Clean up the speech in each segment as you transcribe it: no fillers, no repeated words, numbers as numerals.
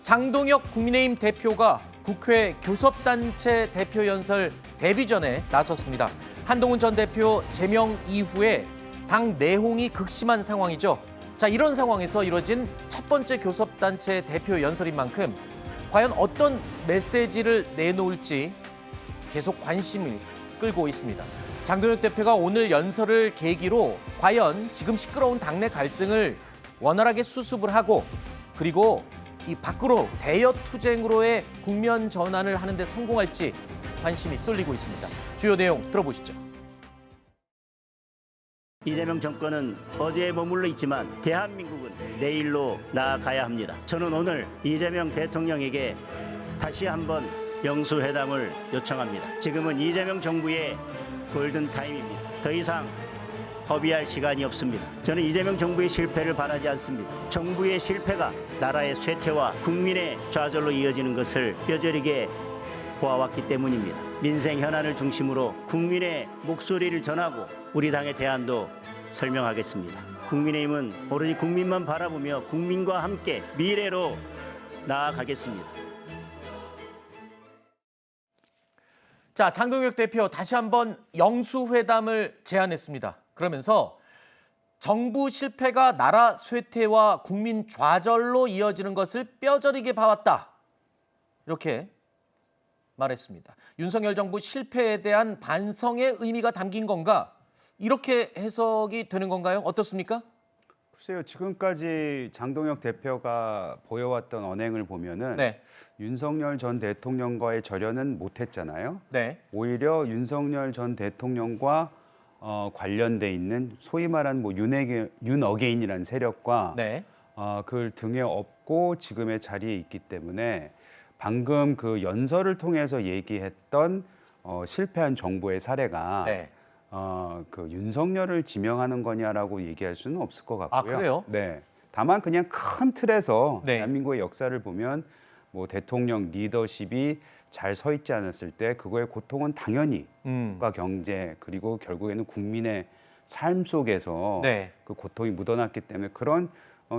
장동혁 국민의힘 대표가 국회 교섭단체 대표 연설 데뷔전에 나섰습니다. 한동훈 전 대표 제명 이후에 당 내홍이 극심한 상황이죠. 자, 이런 상황에서 이뤄진 첫 번째 교섭단체 대표 연설인 만큼 과연 어떤 메시지를 내놓을지 계속 관심을 끌고 있습니다. 장동혁 대표가 오늘 연설을 계기로 과연 지금 시끄러운 당내 갈등을 원활하게 수습을 하고 그리고 이 밖으로 대여 투쟁으로의 국면 전환을 하는 데 성공할지 관심이 쏠리고 있습니다. 주요 내용 들어보시죠. 이재명 정권은 어제에 머물러 있지만 대한민국은 내일로 나아가야 합니다. 저는 오늘 이재명 대통령에게 다시 한번 영수회담을 요청합니다. 지금은 이재명 정부의 골든타임입니다. 더 이상 허비할 시간이 없습니다. 저는 이재명 정부의 실패를 바라지 않습니다. 정부의 실패가 나라의 쇠퇴와 국민의 좌절로 이어지는 것을 뼈저리게 보아왔기 때문입니다. 민생 현안을 중심으로 국민의 목소리를 전하고 우리 당의 대안도 설명하겠습니다. 국민의힘은 오로지 국민만 바라보며 국민과 함께 미래로 나아가겠습니다. 자, 장동혁 대표 다시 한번 영수회담을 제안했습니다. 그러면서 정부 실패가 나라 쇠퇴와 국민 좌절로 이어지는 것을 뼈저리게 봐왔다. 이렇게 말했습니다. 윤석열 정부 실패에 대한 반성의 의미가 담긴 건가? 이렇게 해석이 되는 건가요? 어떻습니까? 글쎄요, 지금까지 장동혁 대표가 보여왔던 언행을 보면은 네. 윤석열 전 대통령과의 절연은 못했잖아요. 네. 오히려 윤석열 전 대통령과 관련돼 있는 소위 말하는 뭐 윤어게인이라는 세력과 네. 그걸 등에 업고 지금의 자리에 있기 때문에 방금 그 연설을 통해서 얘기했던 실패한 정부의 사례가 네. 그 윤석열을 지명하는 거냐라고 얘기할 수는 없을 것 같고요. 아, 그래요? 네. 다만 그냥 큰 틀에서 네. 대한민국의 역사를 보면 뭐 대통령 리더십이 잘 서 있지 않았을 때 그거의 고통은 당연히 국가 경제 그리고 결국에는 국민의 삶 속에서 네. 그 고통이 묻어났기 때문에 그런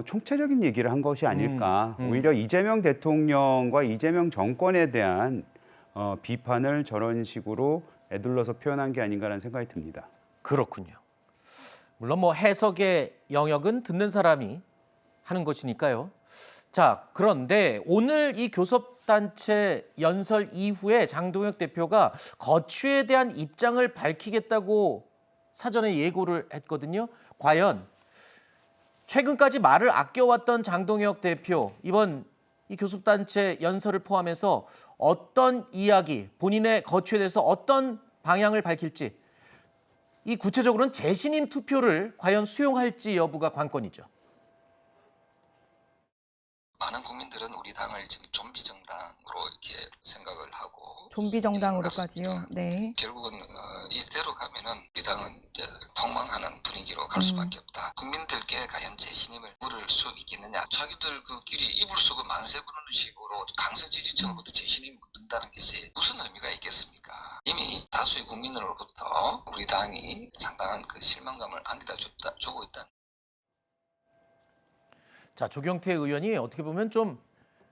총체적인 얘기를 한 것이 아닐까. 오히려 이재명 대통령과 이재명 정권에 대한 비판을 저런 식으로 에둘러서 표현한 게 아닌가라는 생각이 듭니다. 그렇군요. 물론 뭐 해석의 영역은 듣는 사람이 하는 것이니까요. 자, 그런데 오늘 이 교섭단체 연설 이후에 장동혁 대표가 거취에 대한 입장을 밝히겠다고 사전에 예고를 했거든요. 과연 최근까지 말을 아껴왔던 장동혁 대표, 이번 이 교섭단체 연설을 포함해서 어떤 이야기, 본인의 거취에 대해서 어떤 방향을 밝힐지, 이 구체적으로는 재신임 투표를 과연 수용할지 여부가 관건이죠. 많은 국민들은 우리 당을 지금 좀비 정당으로 이렇게 생각을 하고 좀비 정당으로까지요. 네. 결국은 이대로 가면은 우리 당은 이제 폭망하는 분위기로 갈 수밖에 없다. 국민들께 과연 재신임을 물을 수 있겠느냐. 자기들 그 길이 이불 속을 만세 부르는 식으로 강성 지지층으로부터 재신임을 묻는다는 것이 무슨 의미가 있겠습니까? 이미 다수의 국민으로부터 우리 당이 상당한 그 실망감을 안겨다 주고 있다. 자, 조경태 의원이 어떻게 보면 좀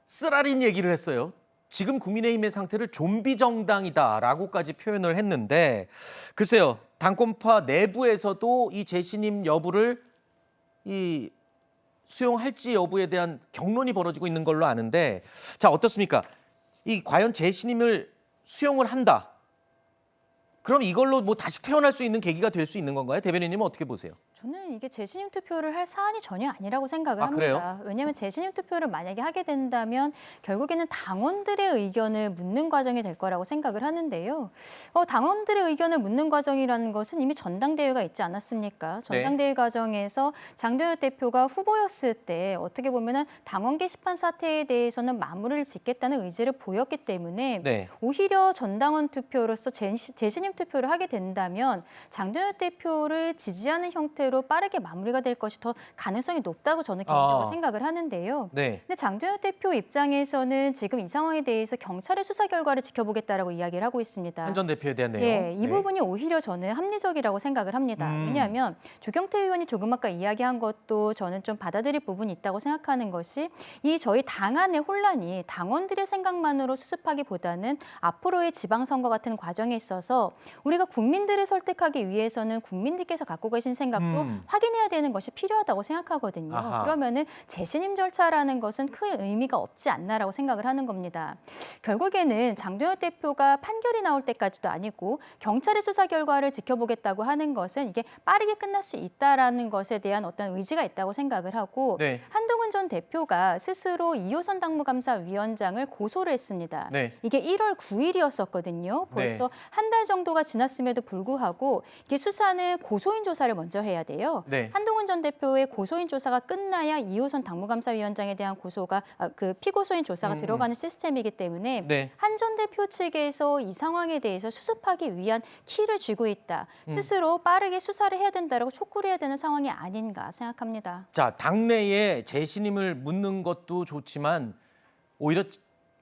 쓰라린 얘기를 했어요. 지금 국민의힘의 상태를 좀비 정당이다라고까지 표현을 했는데 글쎄요, 당권파 내부에서도 이 재신임 여부를 수용할지 여부에 대한 격론이 벌어지고 있는 걸로 아는데 자, 어떻습니까? 이 과연 재신임을 수용을 한다. 그럼 이걸로 뭐 다시 태어날 수 있는 계기가 될 수 있는 건가요? 대변인님은 어떻게 보세요? 저는 이게 재신임 투표를 할 사안이 전혀 아니라고 생각을 아, 합니다. 그래요? 왜냐하면 재신임 투표를 만약에 하게 된다면 결국에는 당원들의 의견을 묻는 과정이 될 거라고 생각을 하는데요. 당원들의 의견을 묻는 과정이라는 것은 이미 전당대회가 있지 않았습니까? 전당대회 과정에서 장동혁 대표가 후보였을 때 어떻게 보면은 당원 게시판 사태에 대해서는 마무리를 짓겠다는 의지를 보였기 때문에 네. 오히려 전당원 투표로서 재신임 투표를 하게 된다면 장동혁 대표를 지지하는 형태로 빠르게 마무리가 될 것이 더 가능성이 높다고 저는 개인적으로 생각을 하는데요. 네. 근데 장동혁 대표 입장에서는 지금 이 상황에 대해서 경찰의 수사 결과를 지켜보겠다라고 이야기를 하고 있습니다. 한 전 대표에 대한 내용. 예, 이 부분이 오히려 저는 합리적이라고 생각을 합니다. 왜냐하면 조경태 의원이 조금 아까 이야기한 것도 저는 좀 받아들일 부분이 있다고 생각하는 것이 이 저희 당 안의 혼란이 당원들의 생각만으로 수습하기보다는 앞으로의 지방선거 같은 과정에 있어서 우리가 국민들을 설득하기 위해서는 국민들께서 갖고 계신 생각도 확인해야 되는 것이 필요하다고 생각하거든요. 아하. 그러면은 재신임 절차라는 것은 큰 의미가 없지 않나라고 생각을 하는 겁니다. 결국에는 장동혁 대표가 판결이 나올 때까지도 아니고 경찰의 수사 결과를 지켜보겠다고 하는 것은 이게 빠르게 끝날 수 있다라는 것에 대한 어떤 의지가 있다고 생각을 하고 네. 한동훈 전 대표가 스스로 이호선 당무감사위원장을 고소를 했습니다. 네. 이게 1월 9일이었었거든요. 벌써 한 달 정도가 지났음에도 불구하고 이게 수사는 고소인 조사를 먼저 해야 돼요. 네. 한동훈 전 대표의 고소인 조사가 끝나야 이호선 당무감사위원장에 대한 고소가 그 피고소인 조사가 들어가는 시스템이기 때문에 네. 한 전 대표 측에서 이 상황에 대해서 수습하기 위한 키를 쥐고 있다. 스스로 빠르게 수사를 해야 된다라고 촉구를 해야 되는 상황이 아닌가 생각합니다. 자, 당내에 재신임을 묻는 것도 좋지만 오히려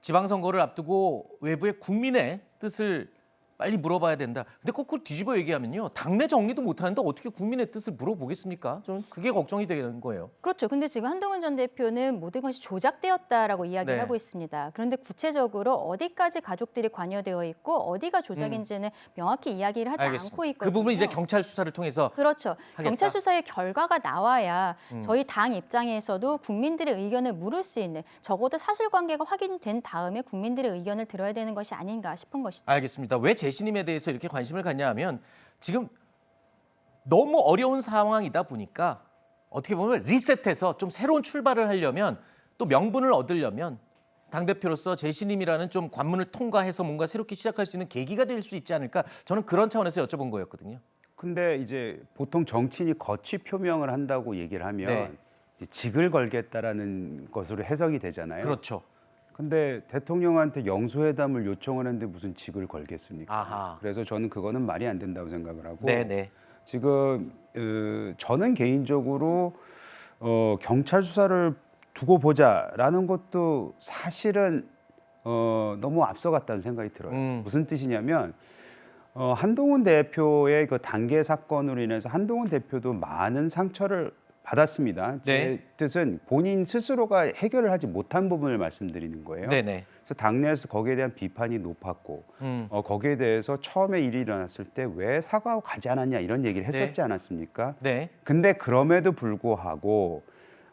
지방선거를 앞두고 외부의 국민의 뜻을 빨리 물어봐야 된다. 근데 거꾸로 뒤집어 얘기하면요. 당내 정리도 못하는데 어떻게 국민의 뜻을 물어보겠습니까? 저는 그게 걱정이 되는 거예요. 그렇죠. 근데 지금 한동훈 전 대표는 모든 것이 조작되었다라고 이야기를 네. 하고 있습니다. 그런데 구체적으로 어디까지 가족들이 관여되어 있고 어디가 조작인지는 명확히 이야기를 하지 알겠습니다. 않고 있거든요. 그 부분 이제 경찰 수사를 통해서 그렇죠. 하겠다. 경찰 수사의 결과가 나와야 저희 당 입장에서도 국민들의 의견을 물을 수 있는 적어도 사실관계가 확인이 된 다음에 국민들의 의견을 들어야 되는 것이 아닌가 싶은 것이죠. 알겠습니다. 왜 재신임에 대해서 이렇게 관심을 갖냐 하면 지금 너무 어려운 상황이다 보니까 어떻게 보면 리셋해서 좀 새로운 출발을 하려면 또 명분을 얻으려면 당대표로서 재신임이라는 좀 관문을 통과해서 뭔가 새롭게 시작할 수 있는 계기가 될 수 있지 않을까 저는 그런 차원에서 여쭤본 거였거든요. 근데 이제 보통 정치인이 거취 표명을 한다고 얘기를 하면 네. 이제 직을 걸겠다라는 것으로 해석이 되잖아요. 그렇죠. 근데 대통령한테 영수회담을 요청하는데 무슨 직을 걸겠습니까? 아하. 그래서 저는 그거는 말이 안 된다고 생각을 하고 네네. 지금 저는 개인적으로 경찰 수사를 두고 보자라는 것도 사실은 너무 앞서갔다는 생각이 들어요. 무슨 뜻이냐면 한동훈 대표의 그 단계 사건으로 인해서 한동훈 대표도 많은 상처를 받았습니다. 제 네. 뜻은 본인 스스로가 해결을 하지 못한 부분을 말씀드리는 거예요. 네네. 그래서 당내에서 거기에 대한 비판이 높았고 거기에 대해서 처음에 일이 일어났을 때 왜 사과하고 가지 않았냐 이런 얘기를 했었지 않았습니까? 네. 근데 그럼에도 불구하고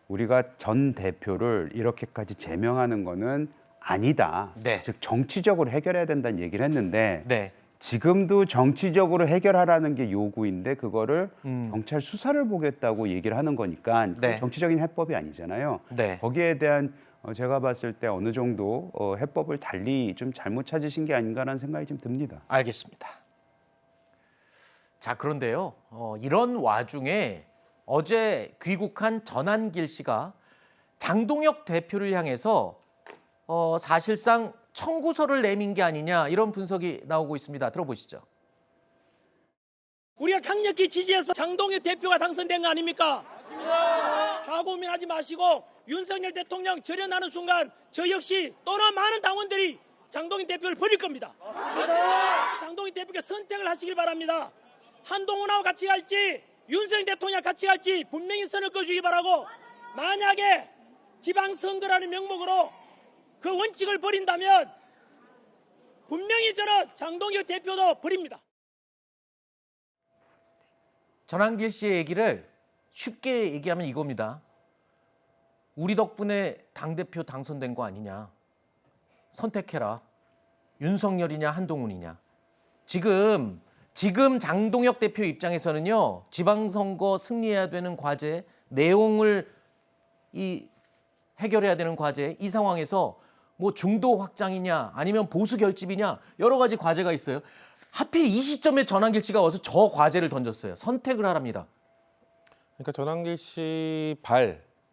우리가 전 대표를 이렇게까지 제명하는 거는 아니다. 네. 즉 정치적으로 해결해야 된다는 얘기를 했는데 네. 지금도 정치적으로 해결하라는 게 요구인데 그거를 경찰 수사를 보겠다고 얘기를 하는 거니까 그건 네. 정치적인 해법이 아니잖아요. 네. 거기에 대한 제가 봤을 때 어느 정도 해법을 달리 좀 잘못 찾으신 게 아닌가라는 생각이 좀 듭니다. 알겠습니다. 자, 그런데요. 이런 와중에 어제 귀국한 전한길 씨가 장동혁 대표를 향해서 사실상 청구서를 내민 게 아니냐 이런 분석이 나오고 있습니다. 들어보시죠. 우리가 강력히 지지해서 장동혁 대표가 당선된 거 아닙니까? 맞습니다. 좌고민하지 마시고 윤석열 대통령 절연하는 순간 저 역시 또는 많은 당원들이 장동혁 대표를 버릴 겁니다. 맞습니다. 장동혁 대표께 선택을 하시길 바랍니다. 한동훈하고 같이 갈지 윤석열 대통령 같이 갈지 분명히 선을 꺼주기 바라고 만약에 지방선거라는 명목으로 그 원칙을 버린다면 분명히 저는 장동혁 대표도 버립니다. 전한길 씨의 얘기를 쉽게 얘기하면 이겁니다. 우리 덕분에 당대표 당선된 거 아니냐. 선택해라. 윤석열이냐 한동훈이냐. 지금 장동혁 대표 입장에서는요. 지방선거 승리해야 되는 과제, 내용을 해결해야 되는 과제, 이 상황에서 뭐 중도 확장이냐 아니면 보수 결집이냐 여러 가지 과제가 있어요. 하필 이 시점에 전한길 씨가 와서 저 과제를 던졌어요. 선택을 하랍니다. 그러니까 전한길 씨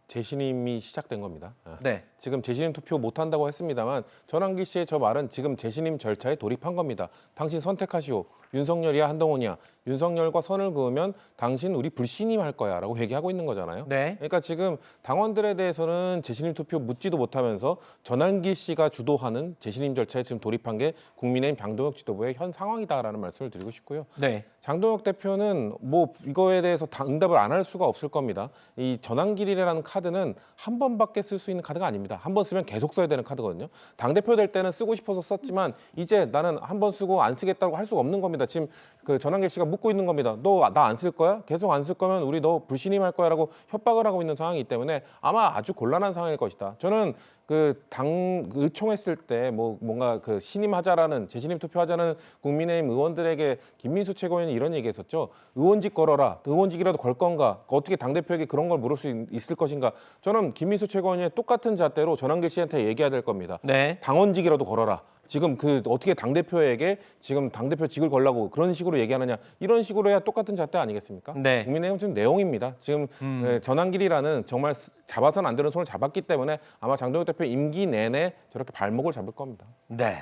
재신임이 시작된 겁니다. 네. 지금 재신임 투표 못한다고 했습니다만 전환기 씨의 저 말은 지금 재신임 절차에 돌입한 겁니다. 당신 선택하시오. 윤석열이야 한동훈이야. 윤석열과 선을 그으면 당신 우리 불신임할 거야 라고 얘기하고 있는 거잖아요. 네. 그러니까 지금 당원들에 대해서는 재신임 투표 묻지도 못하면서 전환기 씨가 주도하는 재신임 절차에 지금 돌입한 게 국민의힘 장동혁 지도부의 현 상황이다라는 말씀을 드리고 싶고요. 네. 장동혁 대표는 뭐 이거에 대해서 응답을 안 할 수가 없을 겁니다. 이 전환길이라는 카드는 한 번밖에 쓸 수 있는 카드가 아닙니다. 한 번 쓰면 계속 써야 되는 카드거든요. 당대표 될 때는 쓰고 싶어서 썼지만 이제 나는 한 번 쓰고 안 쓰겠다고 할 수가 없는 겁니다. 지금 그 전환길 씨가 묻고 있는 겁니다. 너 나 안 쓸 거야? 계속 안 쓸 거면 우리 너 불신임할 거야라고 협박을 하고 있는 상황이기 때문에 아마 아주 곤란한 상황일 것이다. 저는 그 당 의총했을 때 뭔가 그 신임하자라는 재신임 투표하자는 국민의힘 의원들에게 김민수 최고위원이 이런 얘기했었죠. 의원직 걸어라. 의원직이라도 걸 건가? 어떻게 당 대표에게 그런 걸 물을 수 있을 것인가? 저는 김민수 최고위원의 똑같은 잣대로 전환길 씨한테 얘기해야 될 겁니다. 네. 당원직이라도 걸어라. 지금 그 어떻게 당대표에게 지금 당대표직을 걸라고 그런 식으로 얘기하느냐 이런 식으로 해야 똑같은 잣대 아니겠습니까? 네. 국민의힘 지금 내용입니다. 지금 전환길이라는 정말 잡아서는 안 되는 손을 잡았기 때문에 아마 장동혁 대표 임기 내내 저렇게 발목을 잡을 겁니다. 네.